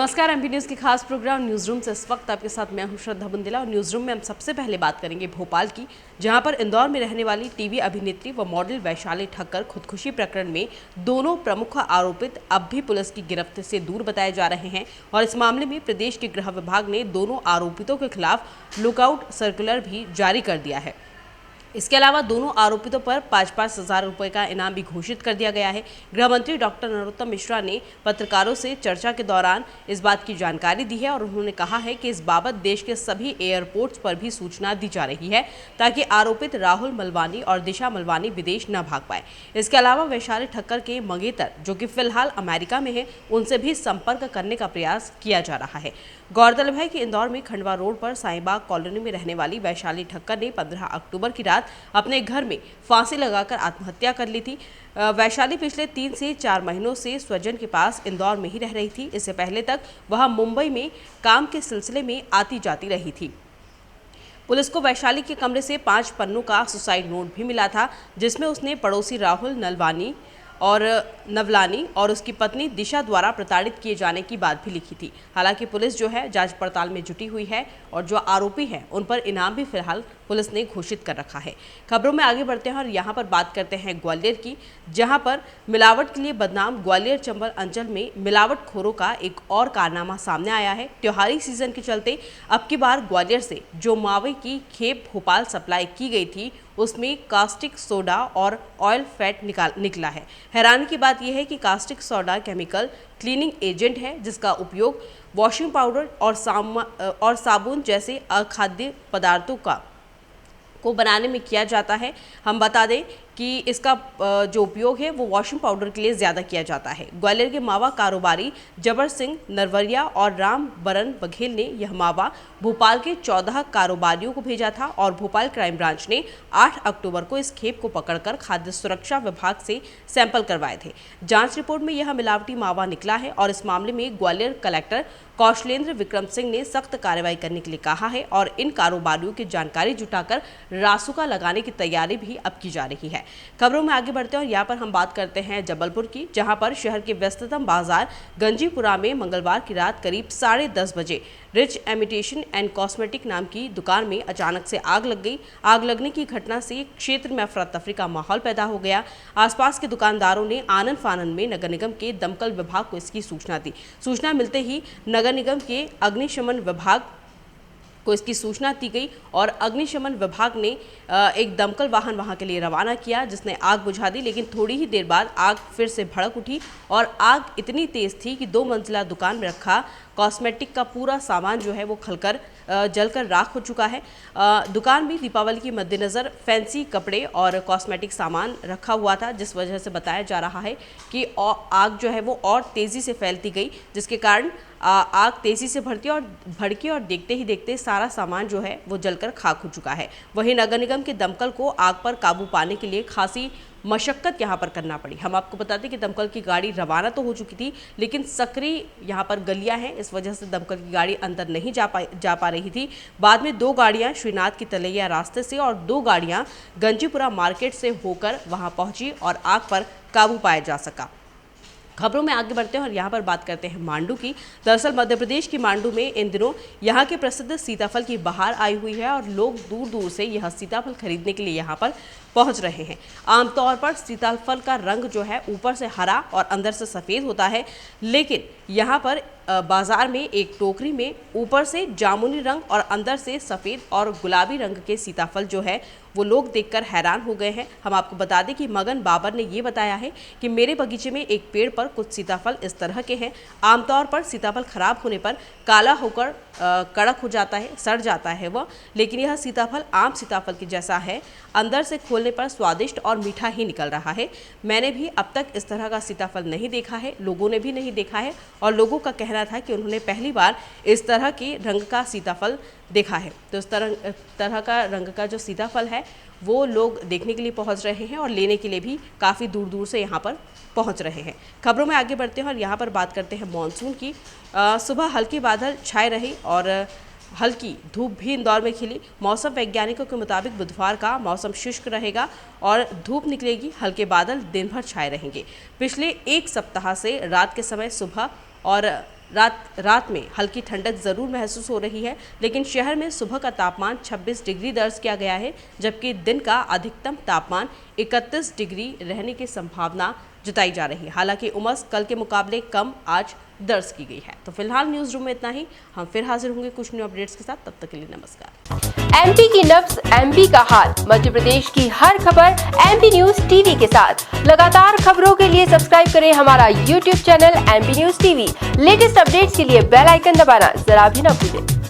नमस्कार। MP news के खास प्रोग्राम न्यूज़ रूम से इस वक्त आपके साथ मैं हूं श्रद्धा बुंदेला और न्यूज़ रूम में हम सबसे पहले बात करेंगे भोपाल की, जहां पर इंदौर में रहने वाली टीवी अभिनेत्री व मॉडल वैशाली ठक्कर खुदकुशी प्रकरण में दोनों प्रमुख आरोपित अब भी पुलिस की गिरफ्त से दूर बताए जा रहे हैं और इस मामले में प्रदेश के गृह विभाग ने दोनों आरोपितों के खिलाफ लुकआउट सर्कुलर भी जारी कर दिया है। इसके अलावा दोनों आरोपितों पर 5-5 हज़ार रुपये का इनाम भी घोषित कर दिया गया है। गृह मंत्री डॉक्टर नरोत्तम मिश्रा ने पत्रकारों से चर्चा के दौरान इस बात की जानकारी दी है और उन्होंने कहा है कि इस बाबत देश के सभी एयरपोर्ट्स पर भी सूचना दी जा रही है ताकि आरोपित राहुल मलवानी और दिशा मलवानी विदेश न भाग पाए। इसके अलावा वैशाली ठक्कर के मंगेतर, जो कि फिलहाल अमेरिका में है, उनसे भी संपर्क करने का प्रयास किया जा रहा है। गौरतलब है कि इंदौर में खंडवा रोड पर साईबाग कॉलोनी में रहने वाली वैशाली ठक्कर ने 15 अक्टूबर की रात अपने घर में फांसी लगाकर आत्महत्या कर ली थी। वैशाली पिछले 3 से 4 महीनों से स्वजन के पास इंदौर में ही रह रही थी। इससे पहले तक वह मुंबई में काम के सिलसिले में आती जाती रही थी। पुलिस को वैशाली के कमरे से 5 पन्नों का सुसाइड नोट भी मिला था, जिसमें उसने पड़ोसी राहुल नलवानी और नवलानी और उसकी पत्नी दिशा द्वारा प्रताड़ित किए जाने की बात भी लिखी थी। हालांकि पुलिस जो है जांच पड़ताल में जुटी हुई है और जो आरोपी हैं उन पर इनाम भी फिलहाल पुलिस ने घोषित कर रखा है। खबरों में आगे बढ़ते हैं और यहाँ पर बात करते हैं ग्वालियर की, जहाँ पर मिलावट के लिए बदनाम ग्वालियर चंबल अंचल में मिलावटखोरों का एक और कारनामा सामने आया है। त्योहारी सीजन के चलते अब की बार ग्वालियर से जो मावे की खेप भोपाल सप्लाई की गई थी उसमें कास्टिक सोडा और ऑयल फैट निकला है। हैरानी की बात यह है कि caustic soda chemical cleaning agent है, जिसका उपयोग वॉशिंग पाउडर और साबुन जैसे अखाद्य पदार्थों को बनाने में किया जाता है। हम बता दें कि इसका जो उपयोग है वो वॉशिंग पाउडर के लिए ज़्यादा किया जाता है। ग्वालियर के मावा कारोबारी जबर सिंह नरवरिया और राम बरन बघेल ने यह मावा भोपाल के 14 कारोबारियों को भेजा था और भोपाल क्राइम ब्रांच ने 8 अक्टूबर को इस खेप को पकड़कर खाद्य सुरक्षा विभाग से सैंपल करवाए थे। जांच रिपोर्ट में यह मिलावटी मावा निकला है और इस मामले में ग्वालियर कलेक्टर कौशलेंद्र विक्रम सिंह ने सख्त कार्रवाई करने के लिए कहा है और इन कारोबारियों की जानकारी जुटाकर रासुका लगाने की तैयारी भी अब की जा रही है। खबरों में आगे बढ़ते हैं और यहाँ पर हम बात करते हैं जबलपुर की, जहां पर शहर के व्यस्ततम बाजार गंजीपुरा में मंगलवार की रात करीब 10:30 बजे रिच इमिटेशन एंड कॉस्मेटिक नाम की दुकान में अचानक से आग लग गई। आग लगने की घटना से क्षेत्र में अफरा तफरी का माहौल पैदा हो गया। आसपास के दुकानदारों ने आनन फानन में नगर निगम के दमकल विभाग को इसकी सूचना दी। सूचना मिलते ही नगर निगम के अग्निशमन विभाग को इसकी सूचना दी गई और अग्निशमन विभाग ने एक दमकल वाहन वहां के लिए रवाना किया, जिसने आग बुझा दी। लेकिन थोड़ी ही देर बाद आग फिर से भड़क उठी और आग इतनी तेज थी कि 2 मंजिला दुकान में रखा कॉस्मेटिक का पूरा सामान जो है वो जलकर राख हो चुका है। दुकान में दीपावली के मद्देनज़र फैंसी कपड़े और कॉस्मेटिक सामान रखा हुआ था, जिस वजह से बताया जा रहा है कि आग जो है वो और तेज़ी से फैलती गई, जिसके कारण आग तेज़ी से भड़की और देखते ही देखते सारा सामान जो है वो जलकर खाक हो चुका है। वहीं नगर निगम के दमकल को आग पर काबू पाने के लिए खासी मशक्कत यहाँ पर करना पड़ी। हम आपको बता दें कि दमकल की गाड़ी रवाना तो हो चुकी थी, लेकिन सक्रिय यहाँ पर गलियाँ हैं, इस वजह से दमकल की गाड़ी अंदर नहीं जा पा रही थी। बाद में 2 गाड़ियाँ श्रीनाथ की तलैया रास्ते से और 2 गाड़ियाँ गंजीपुरा मार्केट से होकर वहाँ पहुँची और आग पर काबू पाया जा सका। खबरों में आगे बढ़ते हैं और यहाँ पर बात करते हैं मांडू की। दरअसल मध्य प्रदेश की मांडू में इन दिनों यहाँ के प्रसिद्ध सीताफल की बहार आई हुई है और लोग दूर दूर से यह सीताफल खरीदने के लिए यहाँ पर पहुँच रहे हैं। आमतौर पर सीताफल का रंग जो है ऊपर से हरा और अंदर से सफ़ेद होता है, लेकिन यहाँ पर बाजार में एक टोकरी में ऊपर से जामुनी रंग और अंदर से सफ़ेद और गुलाबी रंग के सीताफल जो है वो लोग देखकर हैरान हो गए हैं। हम आपको बता दें कि मगन बाबर ने ये बताया है कि मेरे बगीचे में एक पेड़ पर कुछ सीताफल इस तरह के हैं। आमतौर पर सीताफल खराब होने पर काला होकर कड़क हो जाता है, सड़ जाता है वह, लेकिन यह सीताफल आम सीताफल के जैसा है। अंदर से खोलने पर स्वादिष्ट और मीठा ही निकल रहा है। मैंने भी अब तक इस तरह का सीताफल नहीं देखा है, लोगों ने भी नहीं देखा है और लोगों का कहना था कि उन्होंने पहली बार इस तरह के रंग का सीताफल देखा है। तो इस तरह का रंग का जो सीताफल है वो लोग देखने के लिए पहुंच रहे हैं और लेने के लिए भी काफ़ी दूर दूर से यहाँ पर पहुंच रहे हैं। खबरों में आगे बढ़ते हैं और यहाँ पर बात करते हैं मॉनसून की। सुबह हल्के बादल छाए रहे और हल्की धूप भी इंदौर में खिली। मौसम वैज्ञानिकों के मुताबिक बुधवार का मौसम शुष्क रहेगा और धूप निकलेगी, हल्के बादल दिन भर छाए रहेंगे। पिछले 1 सप्ताह से रात के समय सुबह और रात में हल्की ठंडक जरूर महसूस हो रही है, लेकिन शहर में सुबह का तापमान 26 डिग्री दर्ज किया गया है, जबकि दिन का अधिकतम तापमान 31 डिग्री रहने की संभावना जताई जा रही है। हालांकि उमस कल के मुकाबले कम आज दर्ज की गई है। तो फिलहाल न्यूज रूम में इतना ही। हम फिर हाजिर होंगे कुछ न्यू अपडेट्स के साथ, तब तक के लिए नमस्कार। एमपी की नब्ज, एमपी का हाल, मध्य प्रदेश की हर खबर एमपी न्यूज टीवी के साथ। लगातार खबरों के लिए सब्सक्राइब करें हमारा YouTube channel MP news TV. Latest updates के लिए बेल आइकन दबाना जरा भी न भूलें।